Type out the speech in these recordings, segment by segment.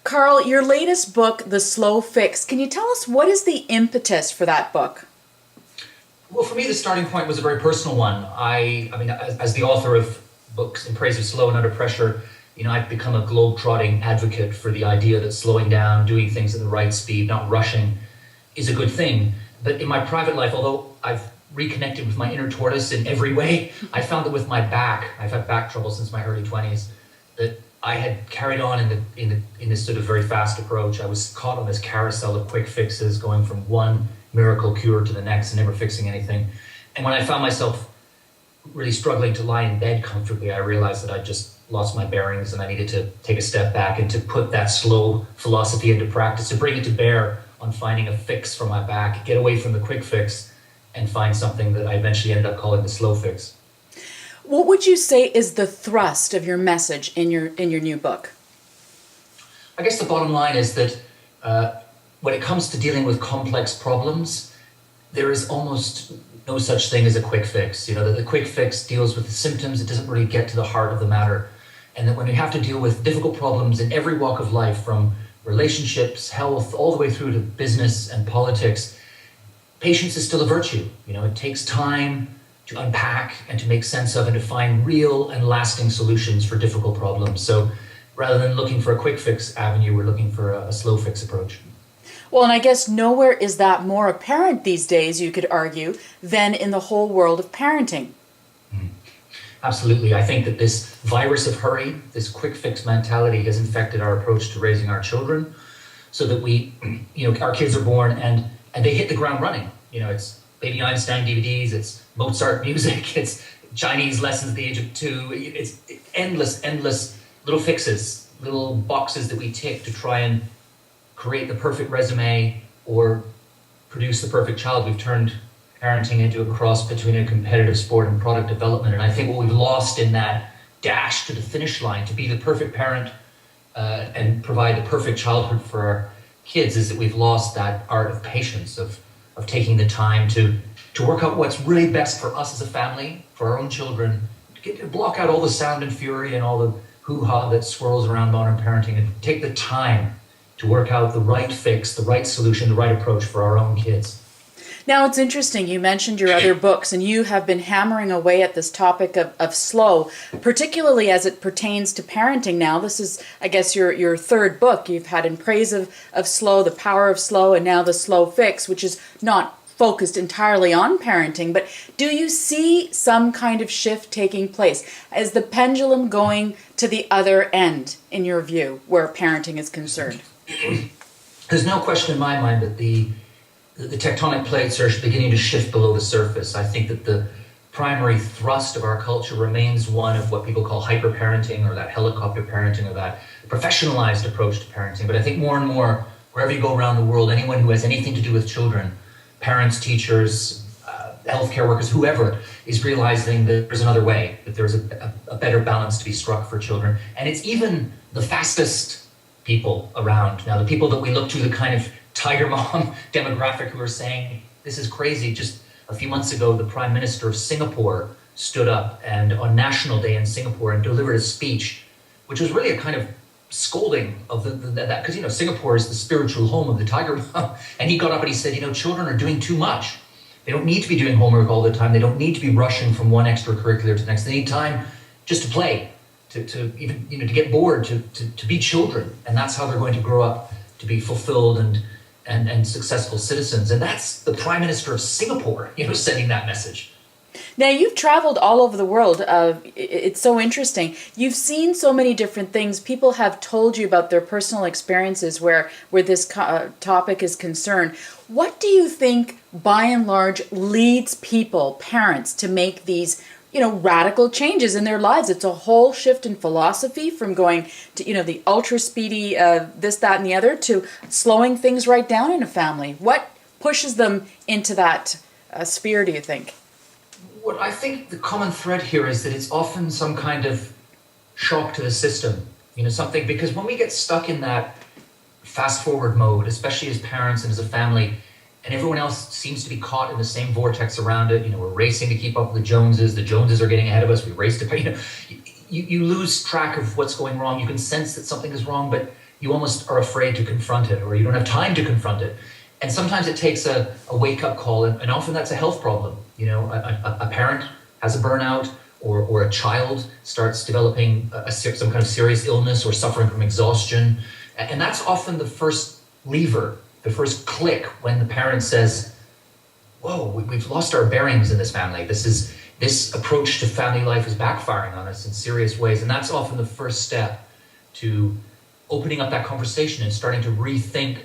Carl, your latest book, The Slow Fix, can you tell us what is the impetus for that book? Well, for me, the starting point was a very personal one. As the author of books in praise of slow and under pressure, I've become a globe-trotting advocate for the idea that slowing down, doing things at the right speed, not rushing, is a good thing. But in my private life, although I've reconnected with my inner tortoise in every way, I found that with my back, I've had back trouble since my early 20s, that I had carried on in this sort of very fast approach. I was caught on this carousel of quick fixes, going from one miracle cure to the next and never fixing anything. And when I found myself really struggling to lie in bed comfortably, I realized that I just lost my bearings and I needed to take a step back and to put that slow philosophy into practice, to bring it to bear on finding a fix for my back, get away from the quick fix and find something that I eventually ended up calling the slow fix. What would you say is the thrust of your message in your new book? I guess the bottom line is that when it comes to dealing with complex problems, there is almost no such thing as a quick fix. That the quick fix deals with the symptoms, it doesn't really get to the heart of the matter. And that when you have to deal with difficult problems in every walk of life, from relationships, health, all the way through to business and politics, patience is still a virtue. It takes time to unpack and to make sense of and to find real and lasting solutions for difficult problems. So rather than looking for a quick fix avenue, we're looking for a slow fix approach. Well, and I guess nowhere is that more apparent these days, you could argue, than in the whole world of parenting. Absolutely. I think that this virus of hurry, this quick fix mentality has infected our approach to raising our children, so that our kids are born and they hit the ground running. It's Baby Einstein DVDs, it's Mozart music, it's Chinese lessons at the age of 2. It's endless little fixes, little boxes that we tick to try and create the perfect resume or produce the perfect child. We've turned parenting into a cross between a competitive sport and product development. And I think what we've lost in that dash to the finish line to be the perfect parent and provide the perfect childhood for our kids is that we've lost that art of patience, of taking the time to work out what's really best for us as a family, for our own children, to block out all the sound and fury and all the hoo-ha that swirls around modern parenting, and take the time to work out the right fix, the right solution, the right approach for our own kids. Now, it's interesting, you mentioned your other books, and you have been hammering away at this topic of slow, particularly as it pertains to parenting now. This is, I guess, your third book. You've had In Praise of Slow, The Power of Slow, and now The Slow Fix, which is not focused entirely on parenting. But do you see some kind of shift taking place? Is the pendulum going to the other end, in your view, where parenting is concerned? There's no question in my mind that the tectonic plates are beginning to shift below the surface. I think that the primary thrust of our culture remains one of what people call hyper-parenting, or that helicopter parenting, or that professionalized approach to parenting. But I think more and more, wherever you go around the world, anyone who has anything to do with children, parents, teachers, healthcare workers, whoever, is realizing that there's another way, that there's a better balance to be struck for children. And it's even the fastest people around now, the people that we look to, the kind of tiger mom demographic, who are saying, this is crazy. Just a few months ago, the Prime Minister of Singapore stood up and on National Day in Singapore and delivered a speech, which was really a kind of scolding of that, because Singapore is the spiritual home of the tiger mom. And he got up and he said, children are doing too much. They don't need to be doing homework all the time. They don't need to be rushing from one extracurricular to the next. They need time just to play, to even to get bored, to be children. And that's how they're going to grow up to be fulfilled and successful citizens. And that's the Prime Minister of Singapore, sending that message. Now, you've traveled all over the world. It's so interesting. You've seen so many different things. People have told you about their personal experiences where this topic is concerned. What do you think, by and large, leads people, parents, to make these radical changes in their lives? It's a whole shift in philosophy, from going to, the ultra speedy, this, that, and the other, to slowing things right down in a family. What pushes them into that sphere, do you think? What I think the common thread here is that it's often some kind of shock to the system, something, because when we get stuck in that fast forward mode, especially as parents and as a family, and everyone else seems to be caught in the same vortex around it. We're racing to keep up with the Joneses. The Joneses are getting ahead of us. We race to, you lose track of what's going wrong. You can sense that something is wrong, but you almost are afraid to confront it, or you don't have time to confront it. And sometimes it takes a wake-up call, and often that's a health problem. You know, a parent has a burnout, or a child starts developing some kind of serious illness or suffering from exhaustion. And that's often the first lever, the first click when the parent says, whoa, we've lost our bearings in this family. This approach to family life is backfiring on us in serious ways. And that's often the first step to opening up that conversation and starting to rethink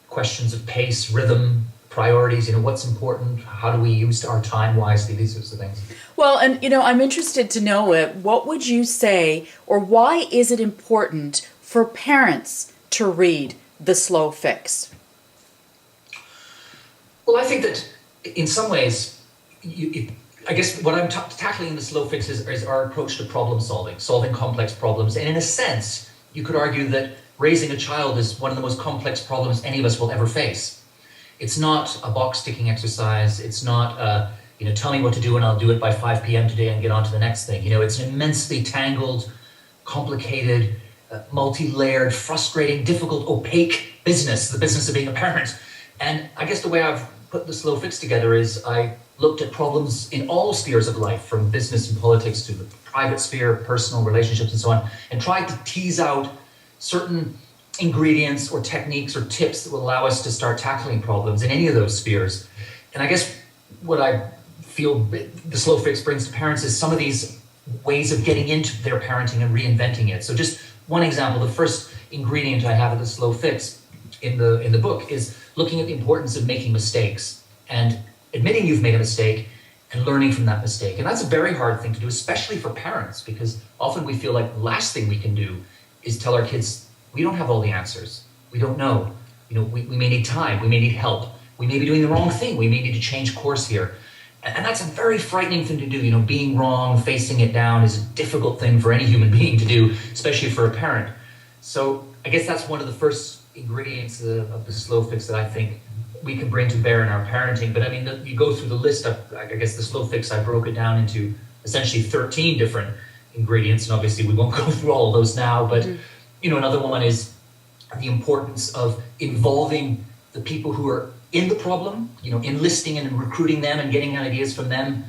questions of pace, rhythm, priorities, you know, what's important, how do we use our time wisely, these sorts of things. Well, and I'm interested to know what would you say, or why is it important for parents to read The Slow Fix? Well, I think that in some ways, I guess what I'm tackling in The Slow Fix is our approach to problem solving complex problems. And in a sense, you could argue that raising a child is one of the most complex problems any of us will ever face. It's not a box ticking exercise. It's not, tell me what to do and I'll do it by 5 p.m. today and get on to the next thing. You know, it's an immensely tangled, complicated, multi-layered, frustrating, difficult, opaque business, the business of being a parent. And I guess the way I've put The Slow Fix together is I looked at problems in all spheres of life, from business and politics to the private sphere, personal relationships and so on, and tried to tease out certain ingredients or techniques or tips that will allow us to start tackling problems in any of those spheres. And I guess what I feel The Slow Fix brings to parents is some of these ways of getting into their parenting and reinventing it. So just one example, the first ingredient I have of The Slow Fix in the book is looking at the importance of making mistakes and admitting you've made a mistake and learning from that mistake. And that's a very hard thing to do, especially for parents, because often we feel like the last thing we can do is tell our kids, we don't have all the answers. We don't know. You know, we may need time. We may need help. We may be doing the wrong thing. We may need to change course here. And that's a very frightening thing to do. You know, being wrong, facing it down is a difficult thing for any human being to do, especially for a parent. So I guess that's one of the first ingredients of The Slow Fix that I think we can bring to bear in our parenting. But I mean, you go through the list of, I guess, The Slow Fix, I broke it down into essentially 13 different ingredients. And obviously we won't go through all of those now, but another one is the importance of involving the people who are in the problem, enlisting and recruiting them and getting ideas from them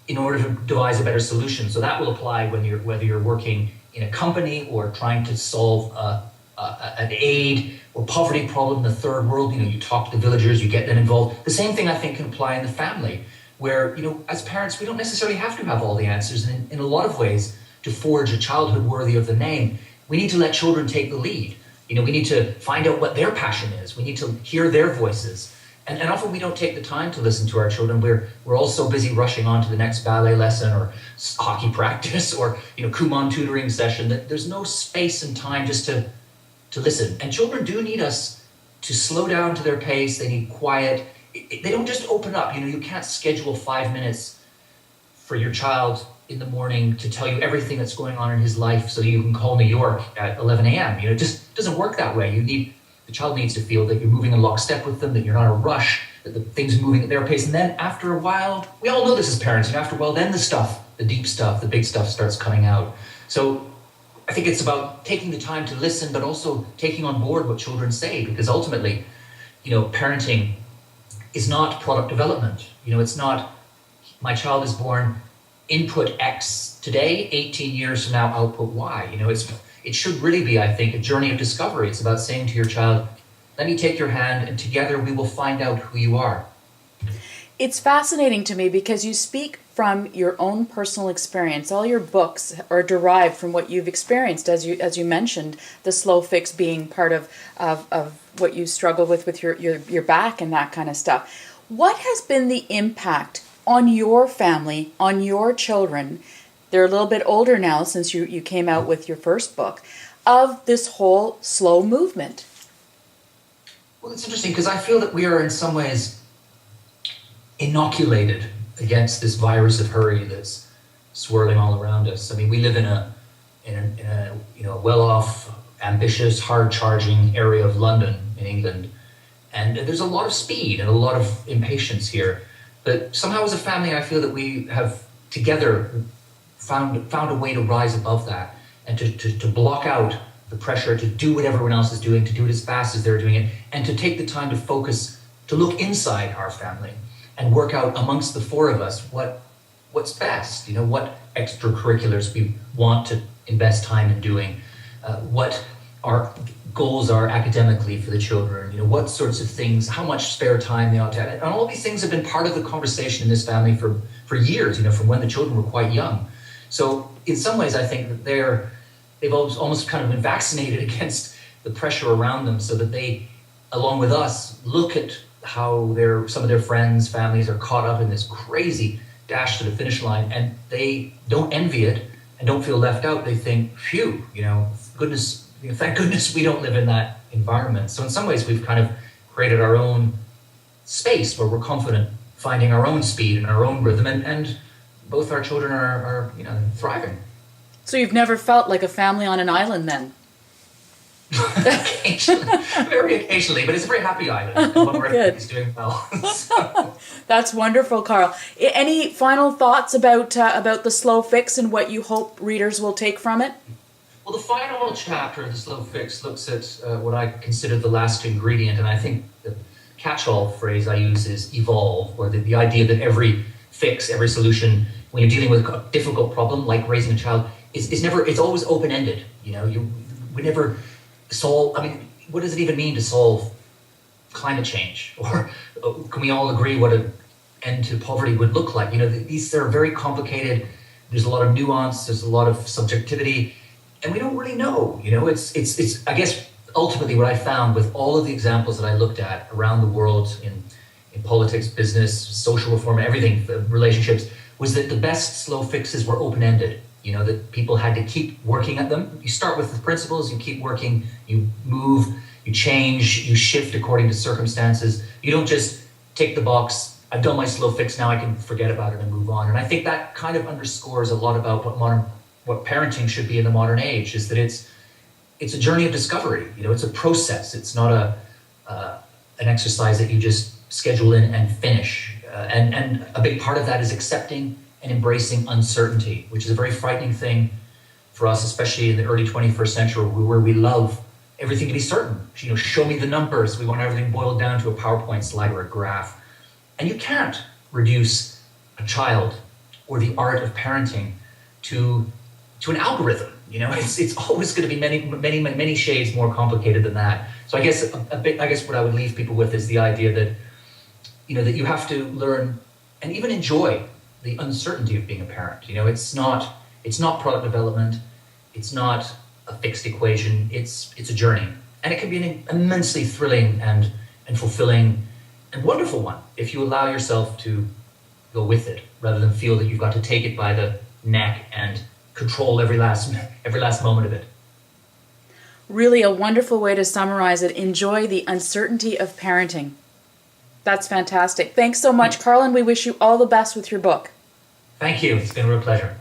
in order to devise a better solution. So that will apply whether you're working in a company or trying to solve an aid or poverty problem in the third world. You talk to the villagers, you get them involved. The same thing I think can apply in the family, where, as parents, we don't necessarily have to have all the answers. And in a lot of ways, to forge a childhood worthy of the name, we need to let children take the lead. We need to find out what their passion is. We need to hear their voices. And often we don't take the time to listen to our children. We're all so busy rushing on to the next ballet lesson or hockey practice or Kumon tutoring session that there's no space and time just to listen. And children do need us to slow down to their pace. They need quiet. They don't just open up. You can't schedule 5 minutes for your child in the morning to tell you everything that's going on in his life so you can call New York at 11 a.m. It just doesn't work that way. The child needs to feel that you're moving in lockstep with them, that you're not in a rush, that the things are moving at their pace. And then after a while, we all know this as parents, after a while, then the deep stuff, the big stuff starts coming out. So I think it's about taking the time to listen, but also taking on board what children say, because ultimately, parenting is not product development. It's not, my child is born, input X today, 18 years from now, output Y. It should really be, I think, a journey of discovery. It's about saying to your child, let me take your hand and together we will find out who you are. It's fascinating to me because you speak from your own personal experience. All your books are derived from what you've experienced, as you mentioned, the slow fix being part of what you struggle with your back and that kind of stuff. What has been the impact on your family, on your children? They're a little bit older now since you came out with your first book, of this whole slow movement. Well, it's interesting because I feel that we are in some ways inoculated against this virus of hurry that's swirling all around us. I mean, we live in a well-off, ambitious, hard-charging area of London in England, and there's a lot of speed and a lot of impatience here. But somehow as a family, I feel that we have together found a way to rise above that and to block out the pressure to do what everyone else is doing, to do it as fast as they're doing it, and to take the time to focus, to look inside our family and work out amongst the four of us what's best, what extracurriculars we want to invest time in doing, what our goals are academically for the children, what sorts of things, how much spare time they ought to have. And all these things have been part of the conversation in this family for years, from when the children were quite young. So in some ways, I think that they've almost kind of been vaccinated against the pressure around them, so that they, along with us, look at how some of their friends, families are caught up in this crazy dash to the finish line, and they don't envy it and don't feel left out. They think, phew, thank goodness we don't live in that environment. So in some ways, we've kind of created our own space where we're confident finding our own speed and our own rhythm, and both our children are thriving. So you've never felt like a family on an island then? Occasionally, very occasionally, but it's a very happy island. And one where everybody's doing well. So. That's wonderful, Carl. Any final thoughts about the slow fix and what you hope readers will take from it? Well, the final chapter of the slow fix looks at what I consider the last ingredient, and I think the catch-all phrase I use is evolve, or the idea that every fix, every solution, when you're dealing with a difficult problem like raising a child, it's always open-ended. We never solve. I mean, what does it even mean to solve climate change? Or can we all agree what an end to poverty would look like? These are very complicated. There's a lot of nuance. There's a lot of subjectivity, and we don't really know. It's. I guess ultimately what I found with all of the examples that I looked at around the world in politics, business, social reform, everything, relationships, was that the best slow fixes were open-ended. That people had to keep working at them. You start with the principles, you keep working, you move, you change, you shift according to circumstances. You don't just tick the box, I've done my slow fix, now I can forget about it and move on. And I think that kind of underscores a lot about what parenting should be in the modern age, is that it's a journey of discovery. It's a process. It's not an exercise that you just schedule in and finish. And a big part of that is accepting and embracing uncertainty, which is a very frightening thing for us, especially in the early 21st century, where we love everything to be certain. Show me the numbers. We want everything boiled down to a PowerPoint slide or a graph. And you can't reduce a child or the art of parenting to an algorithm. It's always going to be many shades more complicated than that. So I guess what I would leave people with is the idea that that you have to learn and even enjoy the uncertainty of being a parent. It's not product development. It's not a fixed equation. It's a journey, and it can be an immensely thrilling and fulfilling and wonderful one if you allow yourself to go with it, rather than feel that you've got to take it by the neck and control every last moment of it. Really a wonderful way to summarize it. Enjoy the uncertainty of parenting. That's fantastic. Thanks so much, Carl, and we wish you all the best with your book. Thank you. It's been a real pleasure.